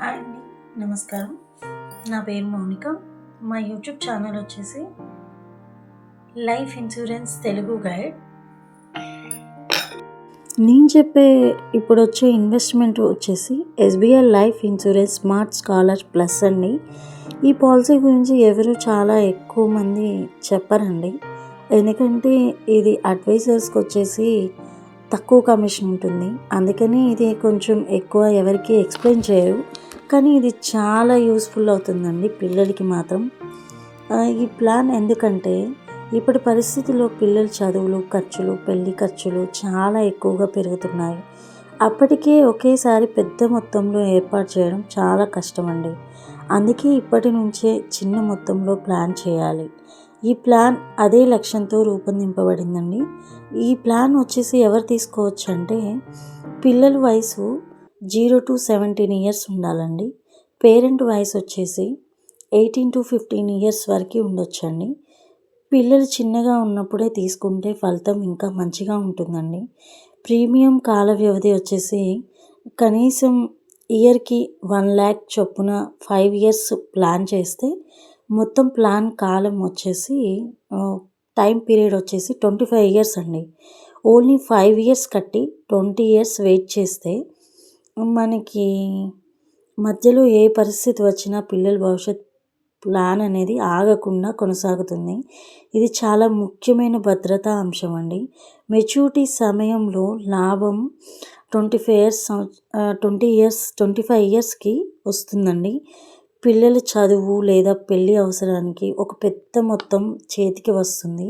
Hi అండి, నమస్కారం. నా పేరు మౌనిక. మా యూట్యూబ్ ఛానల్ వచ్చేసి లైఫ్ ఇన్సూరెన్స్ తెలుగు గైడ్. నేను చెప్పే ఇప్పుడు వచ్చే ఇన్వెస్ట్మెంట్ వచ్చేసి SBI life insurance smart scholar plus అండి. ఈ పాలసీ గురించి ఎవరు చాలా ఎక్కువ మంది చెప్పరండి, ఎందుకంటే ఇది అడ్వైజర్స్కి వచ్చేసి తక్కువ కమిషన్ ఉంటుంది. అందుకని ఇది కొంచెం ఎక్కువ ఎవరికి ఎక్స్ప్లెయిన్ చేయరు, కానీ ఇది చాలా యూస్ఫుల్ అవుతుందండి పిల్లలకి మాత్రం. ఈ ప్లాన్ ఎందుకంటే ఇప్పటి పరిస్థితుల్లో పిల్లల చదువులు ఖర్చులు, పెళ్లి ఖర్చులు చాలా ఎక్కువగా పెరుగుతున్నాయి. అప్పటికే ఒకేసారి పెద్ద మొత్తంలో ఏర్పాటు చేయడం చాలా కష్టమండి. అందుకే ఇప్పటి నుంచే చిన్న మొత్తంలో ప్లాన్ చేయాలి. ఈ ప్లాన్ అదే లక్ష్యంతో రూపొందింపబడిందండి. ఈ ప్లాన్ వచ్చేసి ఎవరు తీసుకోవచ్చు అంటే పిల్లల వయసు 0 to 17 ఇయర్స్ ఉండాలండి. పేరెంట్ వయసు వచ్చేసి 18 to 15 ఇయర్స్ వరకు ఉండొచ్చండి. పిల్లలు చిన్నగా ఉన్నప్పుడే తీసుకుంటే ఫలితం ఇంకా మంచిగా ఉంటుందండి. ప్రీమియం కాల వ్యవధి వచ్చేసి కనీసం ఇయర్కి 1 lakh చొప్పున 5 ఇయర్స్ ప్లాన్ చేస్తే మొత్తం ప్లాన్ కాలం వచ్చేసి టైం పీరియడ్ వచ్చేసి 25 ఇయర్స్ అండి. ఓన్లీ 5 ఇయర్స్ కట్టి 20 ఇయర్స్ వెయిట్ చేస్తే మనకి మధ్యలో ఏ పరిస్థితి వచ్చినా పిల్లల భవిష్యత్ ప్లాన్ అనేది ఆగకుండా కొనసాగుతుంది. ఇది చాలా ముఖ్యమైన భద్రతా అంశం అండి. మెచ్యూరిటీ సమయంలో లాభం 25 ఇయర్స్కి వస్తుందండి. పిల్లల చదువు లేదా పెళ్ళి అవసరానికి ఒక పెద్ద మొత్తం చేతికి వస్తుంది.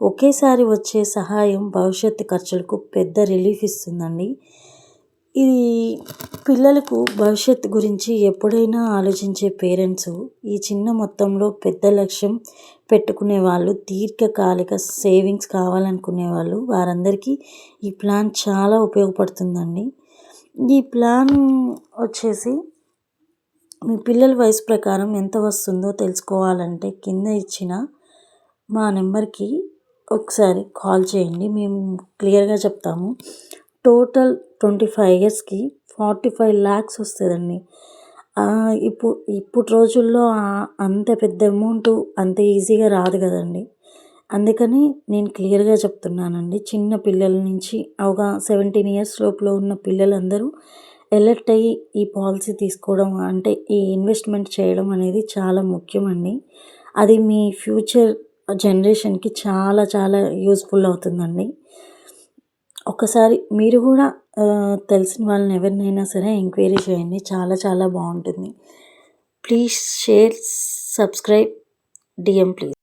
ఒకేసారి వచ్చే సహాయం భవిష్యత్తు ఖర్చులకు పెద్ద రిలీఫ్ ఇస్తుందండి. ఇది పిల్లలకు భవిష్యత్తు గురించి ఎప్పుడైనా ఆలోచించే పేరెంట్స్, ఈ చిన్న మొత్తంలో పెద్ద లక్ష్యం పెట్టుకునే వాళ్ళు, దీర్ఘకాలిక సేవింగ్స్ కావాలనుకునే వాళ్ళు, వారందరికీ ఈ ప్లాన్ చాలా ఉపయోగపడుతుందండి. ఈ ప్లాన్ వచ్చేసి మీ పిల్లల వయసు ప్రకారం ఎంత వస్తుందో తెలుసుకోవాలంటే కింద ఇచ్చిన మా నెంబర్కి ఒకసారి కాల్ చేయండి, మేము క్లియర్గా చెప్తాము. టోటల్ 25 ఇయర్స్కి 45 lakhs వస్తుందండి. ఇప్పుడు రోజుల్లో అంత పెద్ద అమౌంట్ అంత ఈజీగా రాదు కదండి. అందుకని నేను క్లియర్గా చెప్తున్నానండి. చిన్న పిల్లల నుంచి ఒక 17 ఇయర్స్ లోపల ఉన్న పిల్లలందరూ ఎలర్ట్ అయ్యి ఈ పాలసీ తీసుకోవడం అంటే ఈ ఇన్వెస్ట్మెంట్ చేయడం అనేది చాలా ముఖ్యమండి. అది మీ ఫ్యూచర్ జనరేషన్కి చాలా చాలా యూస్ఫుల్ అవుతుందండి. ఒకసారి మీరు కూడా తెలిసిన వాళ్ళని ఎవరినైనా సరే ఎంక్వైరీ చేయండి, చాలా చాలా బాగుంటుంది. Please share, subscribe, DM please.